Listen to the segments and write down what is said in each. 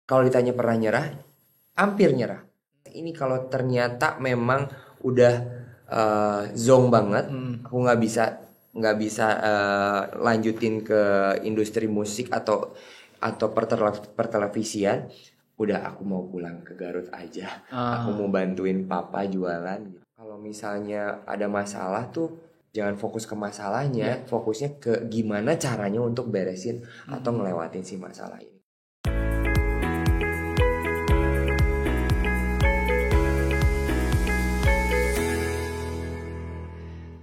Kalau ditanya pernah nyerah, hampir nyerah. Ini kalau ternyata memang udah zonk banget, aku nggak bisa lanjutin ke industri musik atau pertelevisian. Udah, aku mau pulang ke Garut aja. Aku mau bantuin papa jualan gitu. Kalau misalnya ada masalah tuh jangan fokus ke masalahnya, fokusnya ke gimana caranya untuk beresin atau ngelewatin si masalah ini.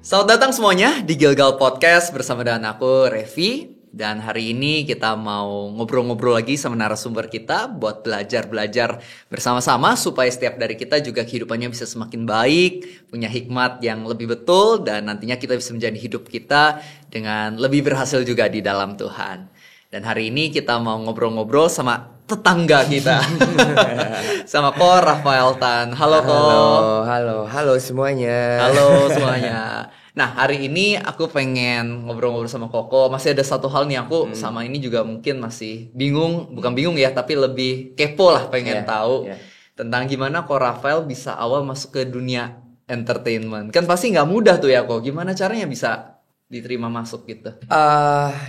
Selamat datang semuanya di Gilgal Podcast bersama dengan aku, Revi. Dan hari ini kita mau ngobrol-ngobrol lagi sama narasumber kita buat belajar-belajar bersama-sama supaya setiap dari kita juga kehidupannya bisa semakin baik, punya hikmat yang lebih betul, dan nantinya kita bisa menjadi hidup kita dengan lebih berhasil juga di dalam Tuhan. Dan hari ini kita mau ngobrol-ngobrol sama tetangga kita, sama Ko Rafael Tan. Halo Ko. Halo semuanya. Halo semuanya. Nah, hari ini aku pengen ngobrol-ngobrol sama Koko. Masih ada satu hal nih, aku sama ini juga mungkin masih bingung. Bukan bingung ya, tapi lebih kepo lah, pengen tahu tentang gimana Ko Rafael bisa awal masuk ke dunia entertainment. Kan pasti nggak mudah tuh ya Ko. Gimana caranya bisa diterima masuk gitu?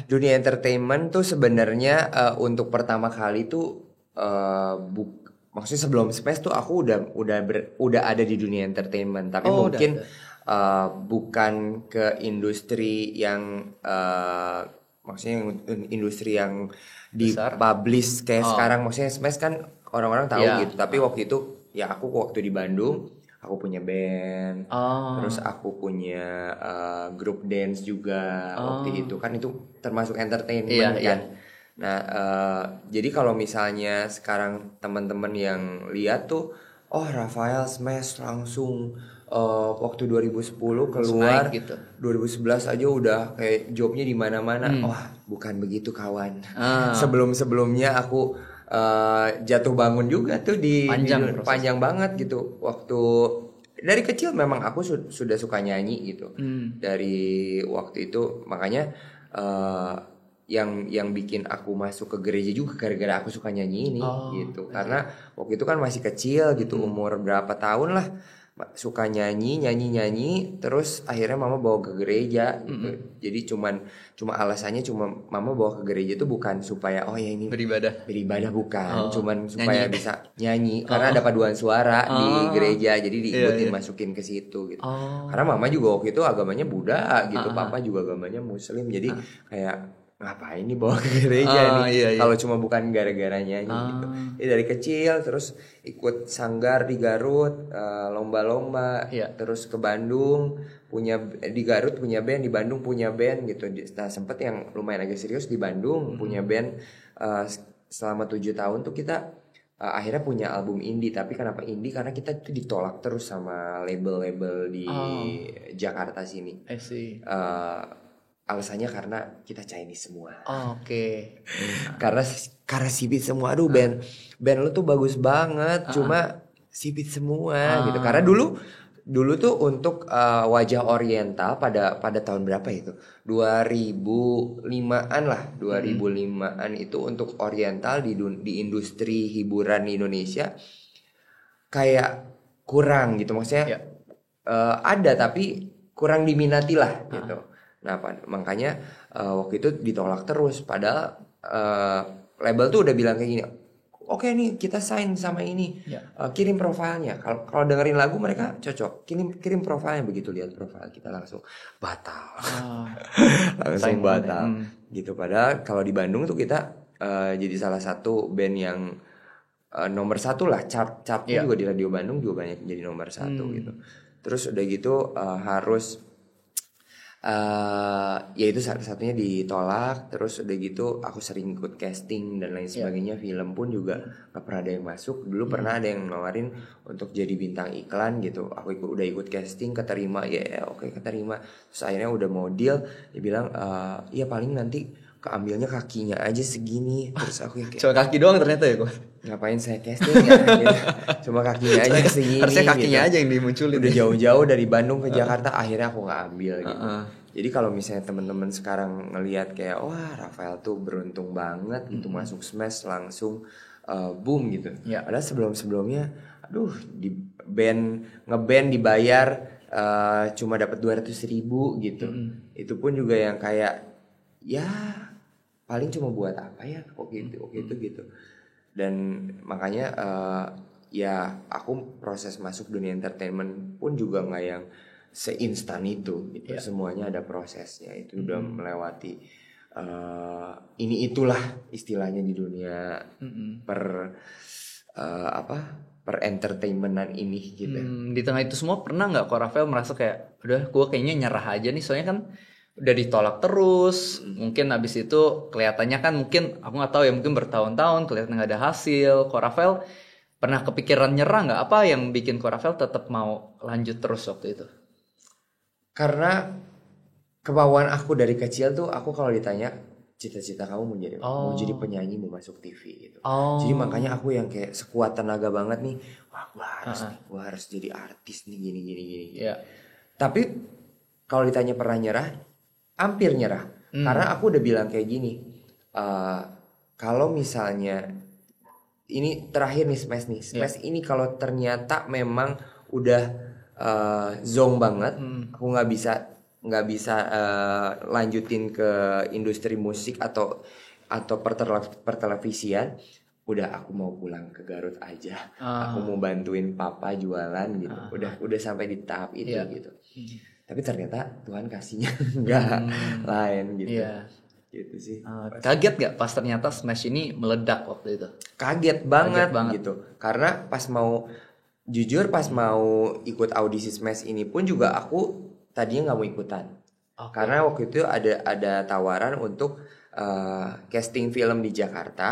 Dunia entertainment tuh sebenarnya untuk pertama kali tuh maksudnya sebelum Space tuh aku udah ada di dunia entertainment, tapi mungkin bukan ke industri yang maksudnya industri yang dipublish kayak sekarang. Maksudnya Smash kan orang-orang tahu gitu, tapi waktu itu ya aku waktu di Bandung aku punya band, terus aku punya grup dance juga waktu itu kan, itu termasuk entertainment kan. Nah jadi kalau misalnya sekarang teman-teman yang lihat tuh, oh Rafael Smash langsung waktu 2010 keluar gitu. 2011 aja udah kayak jobnya di mana-mana. Bukan begitu kawan. Sebelumnya aku jatuh bangun juga tuh panjang banget gitu. Waktu dari kecil memang aku sudah suka nyanyi gitu. Dari waktu itu makanya yang bikin aku masuk ke gereja juga gara-gara aku suka nyanyi ini gitu. Karena waktu itu kan masih kecil gitu, umur berapa tahun lah, suka nyanyi terus akhirnya mama bawa ke gereja gitu. Jadi cuma alasannya mama bawa ke gereja itu bukan supaya ya ini beribadah bukan, cuman supaya nyanyi. Bisa nyanyi karena ada paduan suara di gereja, jadi diikutin masukin ke situ gitu. Karena mama juga waktu itu agamanya Buddha gitu, papa juga agamanya Muslim, jadi kayak ngapain nih bawa ke gereja nih kalau cuma bukan gara-gara nyanyi gitu. Jadi dari kecil terus ikut sanggar di Garut, lomba-lomba, terus ke Bandung di Garut punya band, di Bandung punya band gitu. Nah sempet yang lumayan agak serius di Bandung punya band selama 7 tahun tuh kita akhirnya punya album indie. Tapi kenapa indie? Karena kita tuh ditolak terus sama label-label di Jakarta sini. Alasannya karena kita Chinese semua. Oke. Karena sipit semua. Aduh band lu tuh bagus banget, cuma sipit semua gitu. Karena dulu tuh untuk wajah oriental pada tahun berapa itu? 2005-an lah. 2005-an itu untuk oriental di industri hiburan di Indonesia kayak kurang gitu. Maksudnya ada tapi kurang diminati lah gitu. Nah makanya waktu itu ditolak terus. Padahal label tuh udah bilang kayak gini, oke nih kita sign sama ini, kirim profilnya. Kalau dengerin lagu mereka cocok, kirim profilnya. Begitu lihat profil kita langsung batal, langsung batal gitu. Padahal kalau di Bandung tuh kita jadi salah satu band yang nomor 1 lah, chartnya juga di radio Bandung juga banyak jadi nomor 1 gitu. Terus udah gitu harus ya itu satunya ditolak. Terus udah gitu aku sering ikut casting dan lain sebagainya. Film pun juga gak pernah ada yang masuk. Dulu pernah ada yang nawarin untuk jadi bintang iklan gitu. Aku udah ikut casting, keterima. Oke, keterima. Terus akhirnya udah mau deal, dia bilang ya paling nanti keambilnya kakinya aja segini. Terus aku kayak cuma kaki doang ternyata ya kok. Ngapain saya casting ya gitu. Cuma kakinya aja segini. Harusnya kakinya gitu aja yang dimunculin. Udah jauh-jauh dari Bandung ke Jakarta, akhirnya aku gak ambil gitu. Jadi kalau misalnya teman-teman sekarang ngelihat kayak wah Rafael tuh beruntung banget gitu masuk Smash langsung boom gitu. Ya. Padahal sebelumnya aduh di ngeband dibayar cuma dapat 200.000 gitu. Itu pun juga yang kayak ya paling cuma buat apa ya oke itu gitu. Dan makanya ya aku proses masuk dunia entertainment pun juga nggak yang seinstan itu gitu. Semuanya ada prosesnya, itu udah melewati ini itulah istilahnya di dunia per entertainmentan ini gitu. Di tengah itu semua pernah nggak kok Rafael merasa kayak udah gue kayaknya nyerah aja nih, soalnya kan udah ditolak terus, mungkin abis itu kelihatannya kan mungkin aku nggak tahu ya, mungkin bertahun-tahun kelihatan nggak ada hasil. Kok Rafael pernah kepikiran nyerah nggak? Apa yang bikin kok Rafael tetap mau lanjut terus waktu itu? Karena kemauan aku dari kecil tuh, aku kalau ditanya cita-cita kamu mau jadi penyanyi, mau masuk TV gitu. Jadi makanya aku yang kayak sekuat tenaga banget nih, wah gue harus jadi artis nih gini. Yeah. Tapi kalau ditanya pernah nyerah, hampir nyerah. Karena aku udah bilang kayak gini, kalau misalnya ini terakhir nih Smash ini kalau ternyata memang udah zong banget, aku nggak bisa lanjutin ke industri musik atau pertelevisian, udah aku mau pulang ke Garut aja. Aku mau bantuin papa jualan gitu. Udah sampai di tahap itu gitu. Tapi ternyata Tuhan kasihnya nggak lain gitu. Gitu sih. Kaget gak pas ternyata Smash ini meledak waktu itu? Kaget banget gitu. Karena pas mau ikut audisi Smash ini pun juga aku tadinya nggak mau ikutan. Karena waktu itu ada tawaran untuk casting film di Jakarta,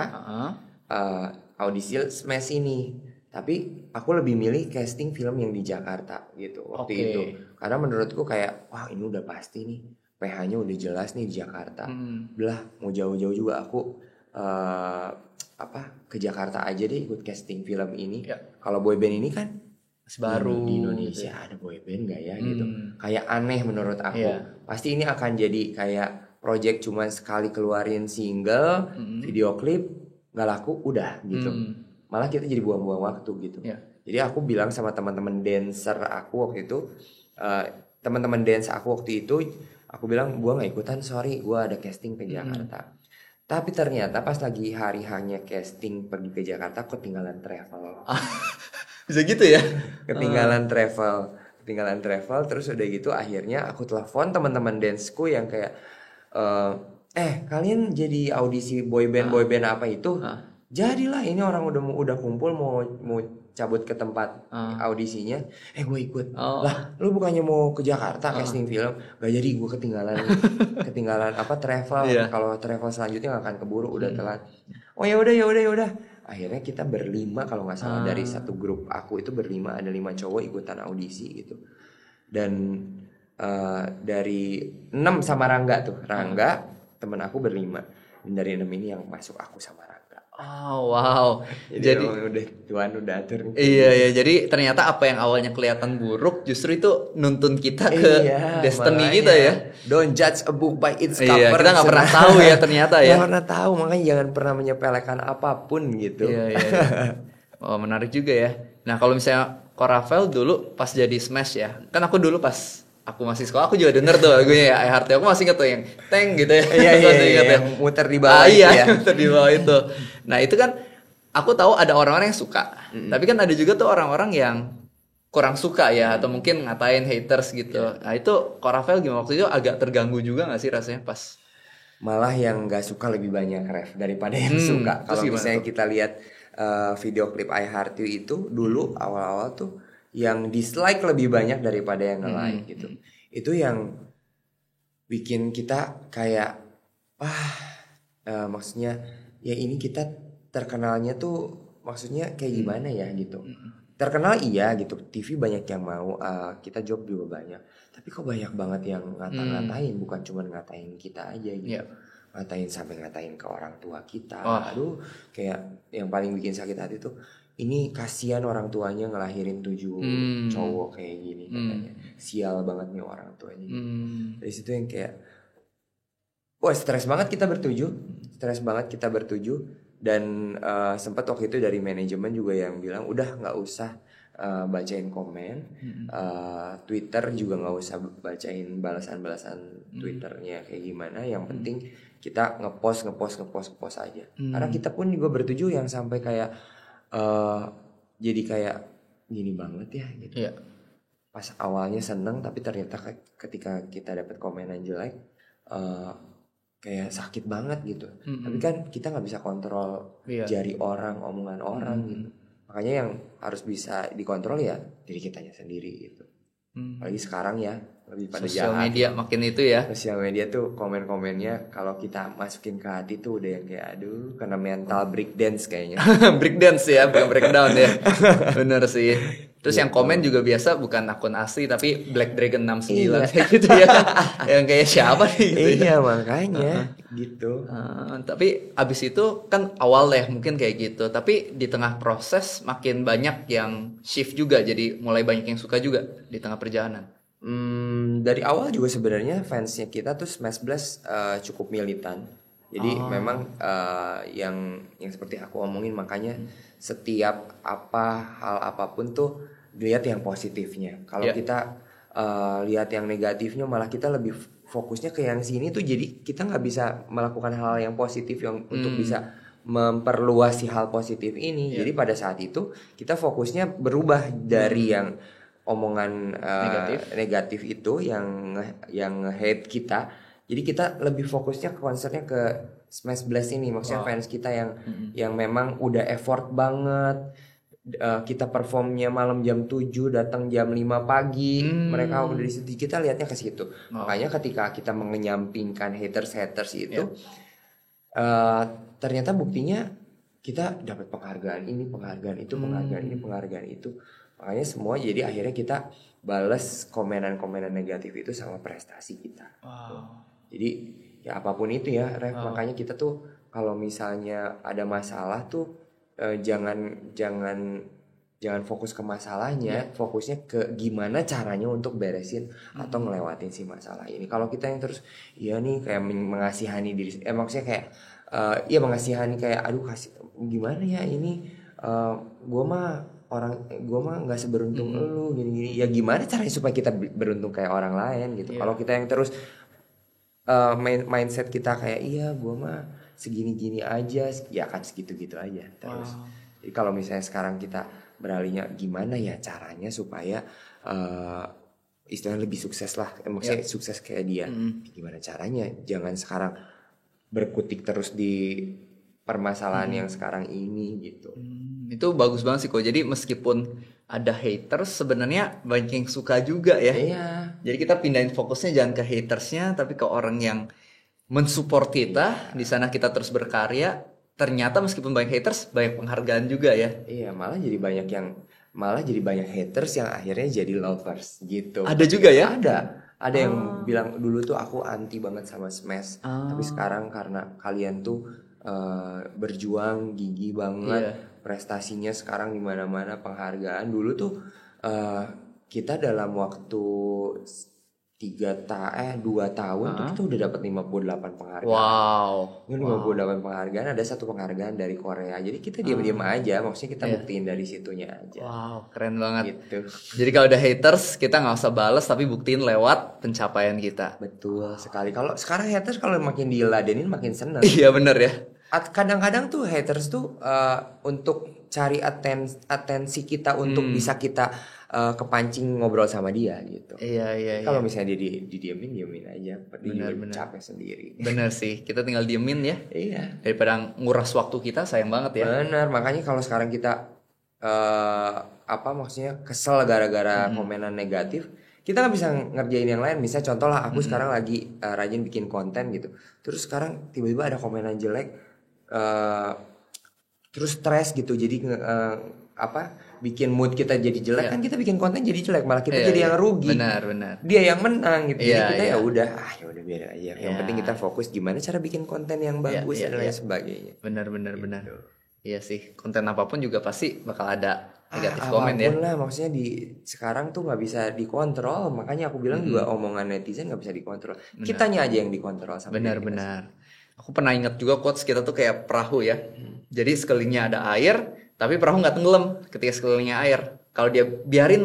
audisi Smash ini. Tapi aku lebih milih casting film yang di Jakarta gitu waktu itu. Karena menurutku kayak wah ini udah pasti nih, PH-nya udah jelas nih di Jakarta. Belah mau jauh-jauh juga aku ke Jakarta aja deh ikut casting film ini. Kalau boyband ini kan baru di Indonesia ada boyband gak ya gitu. Kayak aneh menurut aku. Pasti ini akan jadi kayak project cuma sekali keluarin single, video klip, gak laku udah gitu. Malah kita jadi buang-buang waktu gitu. Jadi aku bilang sama teman-teman dancer aku waktu itu, teman-teman dance aku waktu itu, aku bilang gue nggak ikutan, sorry, gue ada casting ke Jakarta. Tapi ternyata pas lagi hari hanya casting pergi ke Jakarta, ketinggalan travel. Bisa gitu ya? Ketinggalan travel, terus udah gitu akhirnya aku telepon teman-teman danceku yang kayak, kalian jadi audisi boyband apa itu? Jadilah, ini orang udah kumpul mau cabut ke tempat audisinya, gue ikut. Lah lu bukannya mau ke Jakarta casting film? Gak jadi, gue ketinggalan travel. Kalau travel selanjutnya gak akan keburu, udah telat. Oh ya udah. Akhirnya kita berlima kalau nggak salah, dari satu grup aku itu berlima, ada 5 cowok ikutan audisi gitu. Dan dari 6 sama Rangga temen aku berlima, dan dari 6 ini yang masuk aku sama Rangga. Oh wow. Jadi Tuhan udah atur. Iya, jadi ternyata apa yang awalnya kelihatan buruk justru itu nuntun kita ke destiny kita ya. Don't judge a book by its cover. Iya, kita nggak pernah tahu ya ternyata ya. Nggak pernah tahu, makanya jangan pernah menyepelekan apapun gitu. Iya. Oh menarik juga ya. Nah kalau misalnya Ko Rafael dulu pas jadi Smash ya, kan aku dulu pas aku masih sekolah aku juga denger tuh lagunya ya, I Heart You. Aku masih inget tuh yang Teng gitu ya. Iya, yang muter di bawah itu ya. Muter di bawah itu. Nah itu kan aku tahu ada orang-orang yang suka, tapi kan ada juga tuh orang-orang yang kurang suka ya, atau mungkin ngatain haters gitu. Nah itu Ko Rafael gimana waktu itu, agak terganggu juga gak sih rasanya pas? Malah yang gak suka lebih banyak, Ref, daripada yang suka. Kalau misalnya kita lihat video klip I Heart You itu dulu awal-awal tuh yang dislike lebih banyak daripada yang nge-like gitu. Itu yang bikin kita kayak maksudnya ya ini kita terkenalnya tuh maksudnya kayak gimana ya gitu. Terkenal iya gitu, TV banyak yang mau, kita job juga banyak. Tapi kok banyak banget yang ngata-ngatain, bukan cuma ngatain kita aja gitu. Ngatain sampai ngatain ke orang tua kita. Aduh, kayak yang paling bikin sakit hati tuh, ini kasihan orang tuanya ngelahirin 7 cowok kayak gini katanya. Sial banget nih orang tuanya. Dari situ yang kayak, wah stres banget kita bertujuh. Dan sempat waktu itu dari manajemen juga yang bilang udah nggak usah bacain komen, Twitter juga nggak usah bacain balasan-balasan Twitternya kayak gimana. Yang penting kita ngepost aja. Karena kita pun juga bertujuh yang sampai kayak jadi kayak gini banget ya gitu. Iya. Pas awalnya seneng tapi ternyata ketika kita dapat komenan jelek kayak sakit banget gitu. Tapi kan kita nggak bisa kontrol jari orang, omongan orang gitu. Makanya yang harus bisa dikontrol ya diri kitanya sendiri gitu. Apalagi sekarang ya lebih pada Sosial jahat. media makin itu ya. Sosial media tuh komen-komennya kalau kita masukin ke hati tuh udah yang kayak aduh kena mental breakdance kayaknya. Breakdance ya, bukan breakdown ya. Bener sih. Terus yang komen juga biasa bukan akun asli tapi Black Dragon 69 kayak gitu ya. Yang kayak siapa nih gitu. Iya makanya gitu. Tapi abis itu kan awal ya mungkin kayak gitu. Tapi di tengah proses makin banyak yang shift juga. Jadi mulai banyak yang suka juga di tengah perjalanan. Dari awal juga sebenarnya fansnya kita tuh Smash Blast cukup militan. Jadi memang yang seperti aku omongin makanya setiap hal apapun tuh dilihat yang positifnya. Kalau kita lihat yang negatifnya malah kita lebih fokusnya ke yang sini tuh jadi kita nggak bisa melakukan hal yang positif yang untuk bisa memperluas si hal positif ini. Jadi pada saat itu kita fokusnya berubah dari yang omongan negatif itu yang hate kita. Jadi kita lebih fokusnya concernnya ke Smash Blast ini, maksudnya fans kita yang memang udah effort banget. Kita performnya malam jam 7 datang jam 5 pagi. Mereka udah di situ, kita lihatnya ke situ. Makanya ketika kita mengenyampingkan haters itu ternyata buktinya kita dapat penghargaan ini, penghargaan itu, penghargaan itu. Makanya semua jadi akhirnya kita balas komenan-komenan negatif itu sama prestasi kita. Jadi ya apapun itu ya Ref, makanya kita tuh kalau misalnya ada masalah tuh jangan fokus ke masalahnya, fokusnya ke gimana caranya untuk beresin atau ngelewatin si masalah ini. Kalau kita yang terus ya nih kayak mengasihani diri, maksudnya kayak mengasihani kayak aduh kasih gimana ya ini gue mah nggak seberuntung lu gini-gini. Ya gimana caranya supaya kita beruntung kayak orang lain gitu. Kalau kita yang terus mindset kita kayak iya gue mah segini-gini aja, ya akan segitu-gitu aja terus. Jadi kalau misalnya sekarang kita beralihnya gimana ya caranya supaya istilahnya lebih sukses lah, maksudnya sukses kayak dia. Gimana caranya? Jangan sekarang berkutik terus di permasalahan yang sekarang ini gitu. Itu bagus banget sih kok. Jadi meskipun ada haters sebenarnya banyak yang suka juga ya. Iya. Jadi kita pindahin fokusnya jangan ke hatersnya tapi ke orang yang mensupport kita. Di sana kita terus berkarya. Ternyata meskipun banyak haters banyak penghargaan juga ya. Iya, malah jadi banyak haters yang akhirnya jadi lovers gitu. Ada juga ya? Ada yang bilang dulu tuh aku anti banget sama Smash, tapi sekarang karena kalian tuh berjuang gigih banget, prestasinya sekarang di mana-mana, penghargaan. Dulu tuh kita dalam waktu 2 tahun tuh kita udah dapat 58 penghargaan. Wow. Ini 58 penghargaan, ada 1 penghargaan dari Korea. Jadi kita diam-diam aja, maksudnya kita buktiin dari situnya aja. Wow, keren banget. Gitu. Jadi kalau ada haters kita nggak usah balas tapi buktiin lewat pencapaian kita. Betul sekali. Kalau sekarang haters kalau makin diladenin makin seneng. Iya bener ya. Kadang-kadang tuh haters tuh untuk cari atensi kita untuk bisa kita kepancing ngobrol sama dia gitu. Iya. Kalau misalnya dia didiemin aja, bener. Capek sendiri. Bener sih, kita tinggal diemin ya. Iya. Daripada nguras waktu kita sayang banget ya. Bener, makanya kalau sekarang kita maksudnya kesel gara-gara komenan negatif, kita nggak bisa ngerjain yang lain. Misalnya contoh lah, aku sekarang lagi rajin bikin konten gitu. Terus sekarang tiba-tiba ada komenan jelek, terus stres gitu. Jadi bikin mood kita jadi jelek, kan kita bikin konten jadi jelek, malah kita jadi yang rugi. Benar. Dia yang menang gitu. Jadi kita ya udah biarin aja. Yang penting kita fokus gimana cara bikin konten yang bagus dan lain sebagainya. Benar. Iya sih, konten apapun juga pasti bakal ada negatif komen ya. Apapun lah, maksudnya sekarang tuh nggak bisa dikontrol, makanya aku bilang juga omongan netizen nggak bisa dikontrol. Kitanya aja yang dikontrol sama benar. Aku pernah ingat juga quotes kita tuh kayak perahu ya. Jadi sekelilingnya ada air, tapi perahu nggak tenggelam ketika sekelilingnya air. Kalau dia biarin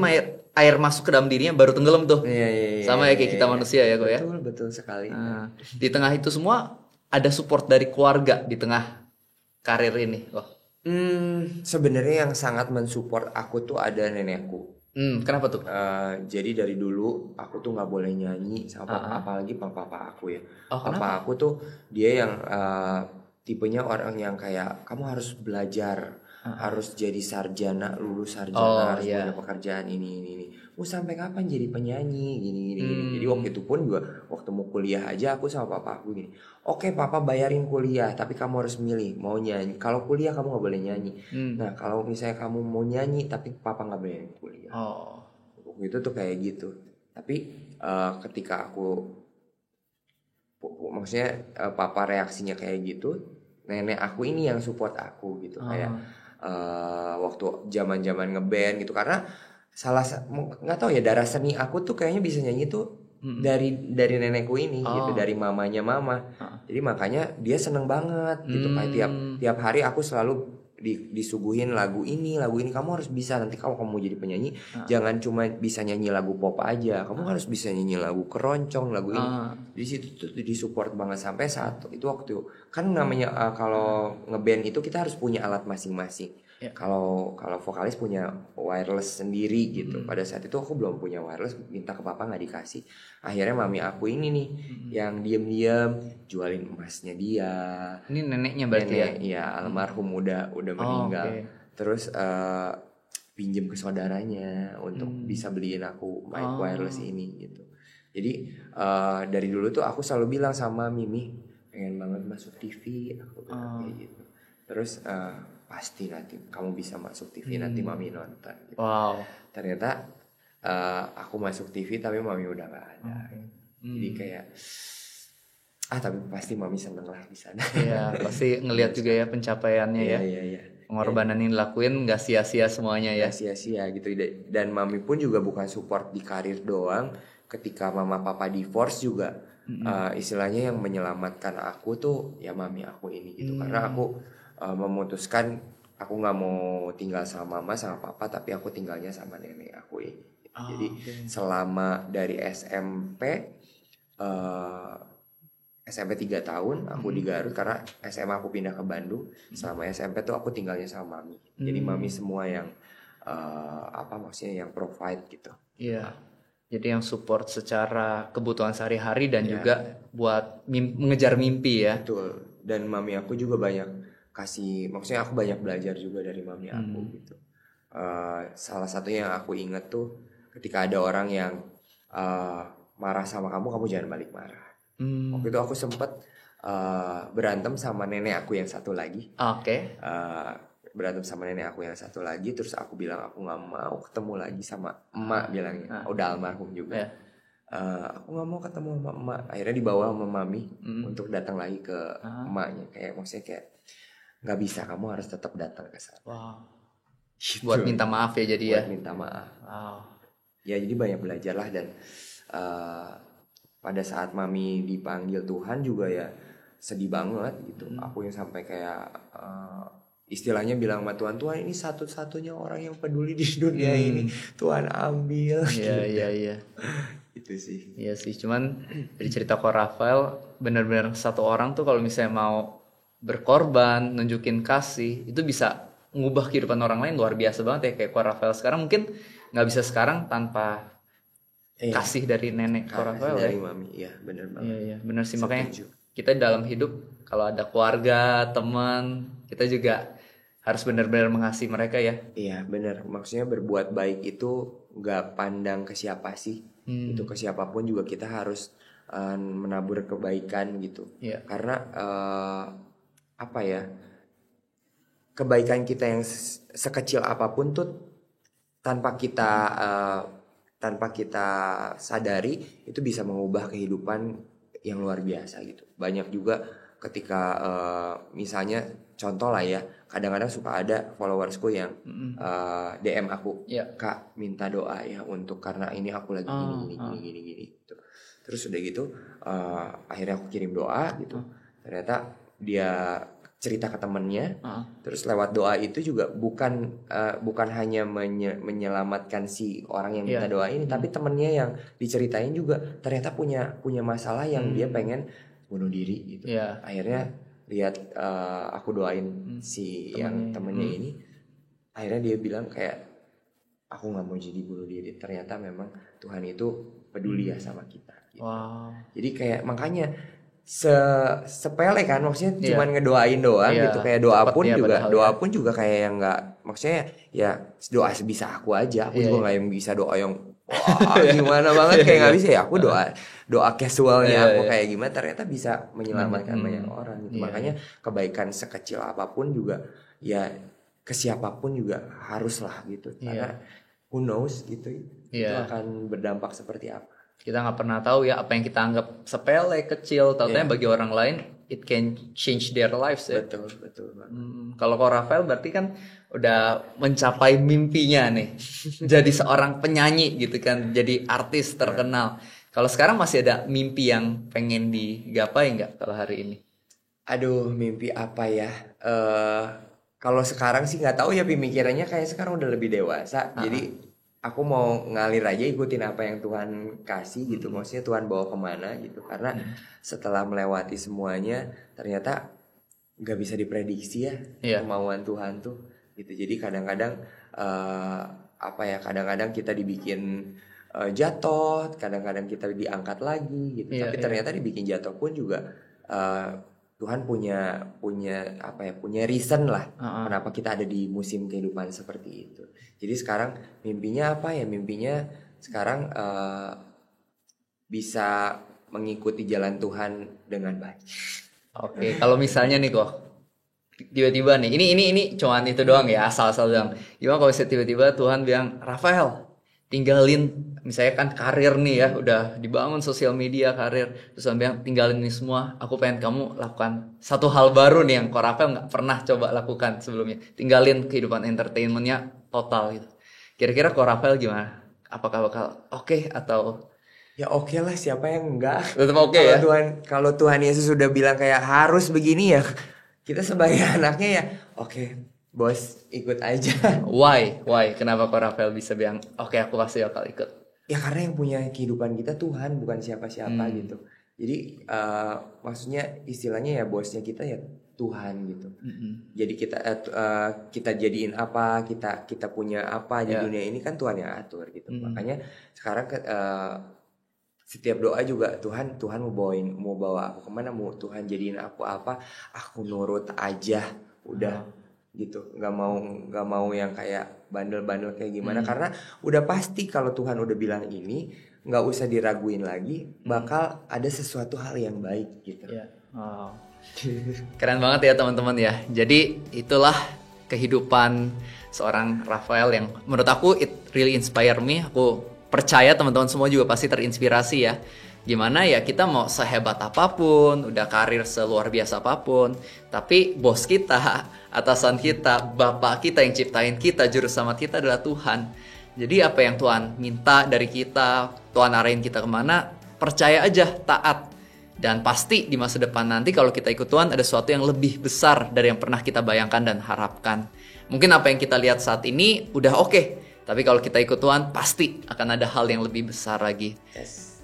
air masuk ke dalam dirinya baru tenggelam tuh. Iya, Sama ya kayak kita manusia ya kok ya. Betul sekali. Nah, di tengah itu semua ada support dari keluarga di tengah karir ini. Oh. Sebenarnya yang sangat mensupport aku tuh ada nenekku. Kenapa tuh? Jadi dari dulu aku tuh nggak boleh nyanyi sama apalagi papa aku ya. Oh, Papa aku tuh dia yang tipenya orang yang kayak kamu harus belajar, harus jadi sarjana, lulus sarjana, harus punya pekerjaan ini. Sampai kapan jadi penyanyi gini. Jadi waktu itu pun juga waktu mau kuliah aja aku sama papa aku gini. Oke, papa bayarin kuliah, tapi kamu harus milih mau nyanyi. Kalau kuliah kamu nggak boleh nyanyi. Nah, kalau misalnya kamu mau nyanyi tapi papa nggak bayarin kuliah. Waktu itu tuh kayak gitu. Tapi ketika aku maksudnya papa reaksinya kayak gitu, nenek aku ini yang support aku gitu. Kayak waktu zaman ngeband gitu, karena nggak tahu ya, darah seni aku tuh kayaknya bisa nyanyi tuh dari nenekku ini gitu, dari mamanya mama. Jadi makanya dia seneng banget gitu, kayak tiap hari aku selalu disuguhin lagu ini kamu harus bisa, nanti kalau kamu jadi penyanyi jangan cuma bisa nyanyi lagu pop aja, kamu harus bisa nyanyi lagu keroncong, lagu ini. Di situ tuh disupport banget sampai saat itu. Waktu kan namanya kalau ngeband itu kita harus punya alat masing-masing. Kalau vokalis punya wireless sendiri gitu. Pada saat itu aku belum punya wireless, minta ke papa nggak dikasih. Akhirnya mami aku ini nih yang diam-diam jualin emasnya dia. Ini neneknya berarti ya? Iya, almarhum udah meninggal. Terus pinjem ke saudaranya untuk bisa beliin aku mic wireless ini gitu. Jadi dari dulu tuh aku selalu bilang sama Mimi, pengen banget masuk TV, aku bilang kayak gitu. Terus pasti nanti kamu bisa masuk TV, nanti mami nonton gitu. Ternyata aku masuk TV tapi mami udah gak ada. Jadi kayak tapi pasti mami seneng lah di sana. Iya, pasti ngelihat juga ya pencapaiannya ya. Iya. Pengorbanan yang dilakuin nggak sia-sia semuanya ya. Gak sia-sia gitu. Dan mami pun juga bukan support di karir doang. Ketika mama papa divorce juga istilahnya yang menyelamatkan aku tuh ya mami aku ini gitu. Karena aku memutuskan aku nggak mau tinggal sama mama sama papa, tapi aku tinggalnya sama nenek aku ini. Jadi selama dari SMP 3 tahun aku di Garut, karena SMA aku pindah ke Bandung. Selama SMP tuh aku tinggalnya sama mami. Jadi mami semua yang maksudnya yang provide gitu. Iya. Jadi yang support secara kebutuhan sehari-hari dan juga buat mengejar mimpi ya. Betul. Dan mami aku juga banyak maksudnya aku banyak belajar juga dari mami aku gitu. Salah satunya yang aku inget tuh ketika ada orang yang marah sama kamu jangan balik marah. Waktu itu aku sempet berantem sama nenek aku yang satu lagi. Berantem sama nenek aku yang satu lagi, terus aku bilang aku nggak mau ketemu lagi sama emak, bilangnya udah almarhum juga. Aku nggak mau ketemu sama emak. Akhirnya dibawa sama mami untuk datang lagi ke emaknya, kayak maksudnya kayak nggak bisa, kamu harus tetap datang ke sana. Gitu. Buat minta maaf ya jadi ya. Buat minta maaf. Ya jadi banyak belajar lah. Dan pada saat mami dipanggil Tuhan juga ya sedih banget gitu. Aku yang sampai kayak istilahnya bilang sama Tuhan ini satu-satunya orang yang peduli di dunia ini, Tuhan ambil. Iya. Itu sih. Iya sih, cuman dari cerita Ko Rafael benar-benar satu orang tuh kalau misalnya mau berkorban, nunjukin kasih, itu bisa ngubah kehidupan orang lain luar biasa banget ya. Kayak Ko Rafael sekarang mungkin nggak bisa sekarang tanpa kasih dari nenek Ko Rafael dari mami. Iya, benar banget. Iya, benar sih. Makanya kita dalam hidup kalau ada keluarga, teman, kita juga harus benar-benar mengasihi mereka ya. Iya, benar. Maksudnya berbuat baik itu nggak pandang ke siapa sih. Itu ke siapapun juga kita harus menabur kebaikan gitu. Karena kebaikan kita yang sekecil apapun tuh tanpa kita sadari itu bisa mengubah kehidupan yang luar biasa gitu. Banyak juga ketika misalnya contoh lah ya, kadang-kadang suka ada followersku yang DM aku, Kak minta doa ya untuk karena ini aku lagi gini gitu. Terus udah gitu akhirnya aku kirim doa gitu. ternyata dia cerita ke temennya, terus lewat doa itu juga bukan hanya menyelamatkan si orang yang minta doa ini, tapi temennya yang diceritain juga ternyata punya masalah yang dia pengen bunuh diri gitu. Akhirnya lihat aku doain si yang temennya ini, akhirnya dia bilang kayak aku nggak mau jadi bunuh diri. Ternyata memang Tuhan itu peduli ya sama kita. Gitu. Jadi kayak makanya sepele kan, maksudnya cuman ngedoain doang gitu, kayak doa pun juga kayak yang nggak, maksudnya ya doa sebisa aku aja, aku juga nggak yang bisa doa yang wah gimana banget, kayak nggak bisa ya, aku doa casualnya aku kayak gimana ternyata bisa menyelamatkan banyak orang gitu. Makanya kebaikan sekecil apapun juga ya ke siapapun juga haruslah gitu, karena who knows gitu itu akan berdampak seperti apa. Kita nggak pernah tahu ya, apa yang kita anggap sepele, kecil, tahu-tahu bagi orang lain it can change their lives ya. Betul banget. Kalau Rafael berarti kan udah mencapai mimpinya nih, jadi seorang penyanyi gitu kan, jadi artis terkenal. Kalau sekarang masih ada mimpi yang pengen digapai nggak kalau hari ini? Aduh, mimpi apa ya? Kalau sekarang sih nggak tahu ya, pemikirannya kayak sekarang udah lebih dewasa, jadi aku mau ngalir aja, ikutin apa yang Tuhan kasih gitu. Maksudnya Tuhan bawa kemana gitu. Karena setelah melewati semuanya ternyata gak bisa diprediksi ya kemauan Tuhan tuh gitu. Jadi kadang-kadang kadang-kadang kita dibikin jatuh, kadang-kadang kita diangkat lagi gitu. Tapi ternyata dibikin jatuh pun juga Tuhan punya reason lah kenapa kita ada di musim kehidupan seperti itu. Jadi sekarang mimpinya apa ya? Mimpinya sekarang bisa mengikuti jalan Tuhan dengan baik. Oke, kalau misalnya nih kok tiba-tiba nih, ini cuman itu doang ya, asal-asal doang. Gimana kalau tiba-tiba Tuhan bilang, Rafael, tinggalin, misalnya kan karir nih ya, udah dibangun sosial media, karir, terus bilang tinggalin ini semua, aku pengen kamu lakukan satu hal baru nih yang Rafael nggak pernah coba lakukan sebelumnya, tinggalin kehidupan entertainmentnya total gitu. Kira-kira Rafael gimana? Apakah bakal oke atau ya oke lah, siapa yang enggak? Tetap oke ya. Kalau Tuhan Yesus sudah bilang kayak harus begini ya, kita sebagai anaknya ya oke. Bos, ikut aja. Why? Kenapa Rafael bisa bilang oke, aku pasti bakal ikut? Ya karena yang punya kehidupan kita Tuhan, bukan siapa-siapa gitu. Jadi maksudnya istilahnya ya bosnya kita ya Tuhan gitu. Jadi kita jadiin apa, kita punya apa di dunia ini kan Tuhan yang atur gitu. Makanya sekarang setiap doa juga Tuhan mau bawa aku kemana, mau Tuhan jadiin aku apa, aku nurut aja udah. Gitu, nggak mau yang kayak bandel-bandel kayak gimana, karena udah pasti kalau Tuhan udah bilang ini nggak usah diraguin lagi, bakal ada sesuatu hal yang baik gitu. Keren banget ya teman-teman ya. Jadi itulah kehidupan seorang Rafael yang menurut aku it really inspire me. Aku percaya teman-teman semua juga pasti terinspirasi ya. Gimana ya, kita mau sehebat apapun, udah karir seluar biasa apapun, tapi bos kita, atasan kita, bapak kita yang ciptain kita, juru selamat kita adalah Tuhan. Jadi apa yang Tuhan minta dari kita, Tuhan arahin kita kemana, percaya aja, taat. Dan pasti di masa depan nanti kalau kita ikut Tuhan ada sesuatu yang lebih besar dari yang pernah kita bayangkan dan harapkan. Mungkin apa yang kita lihat saat ini udah oke, tapi kalau kita ikut Tuhan pasti akan ada hal yang lebih besar lagi.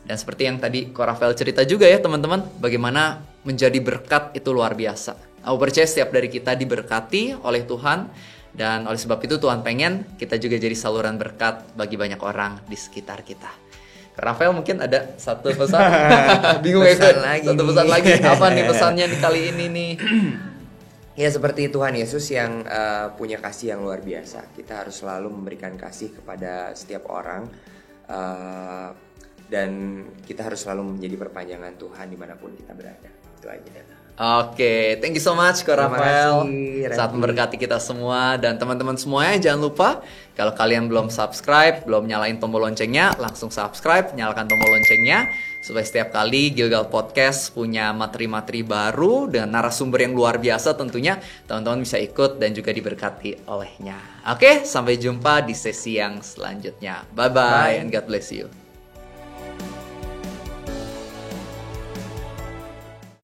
Dan seperti yang tadi Rafael cerita juga ya teman-teman, bagaimana menjadi berkat itu luar biasa. Aku percaya setiap dari kita diberkati oleh Tuhan, dan oleh sebab itu Tuhan pengen kita juga jadi saluran berkat bagi banyak orang di sekitar kita. Rafael mungkin ada satu pesan. Bingung ya, satu pesan lagi. Apa nih pesannya nih kali ini nih? Ya seperti Tuhan Yesus yang punya kasih yang luar biasa. Kita harus selalu memberikan kasih kepada setiap orang. Dan kita harus selalu menjadi perpanjangan Tuhan dimanapun kita berada. Itu aja. Oke, thank you so much Rafael. Saat memberkati kita semua. Dan teman-teman semuanya jangan lupa, kalau kalian belum subscribe, belum nyalain tombol loncengnya, langsung subscribe, nyalakan tombol loncengnya, supaya setiap kali Gilgal Podcast punya materi-materi baru dengan narasumber yang luar biasa tentunya, teman-teman bisa ikut dan juga diberkati olehnya. Oke, sampai jumpa di sesi yang selanjutnya. Bye-bye and God bless you.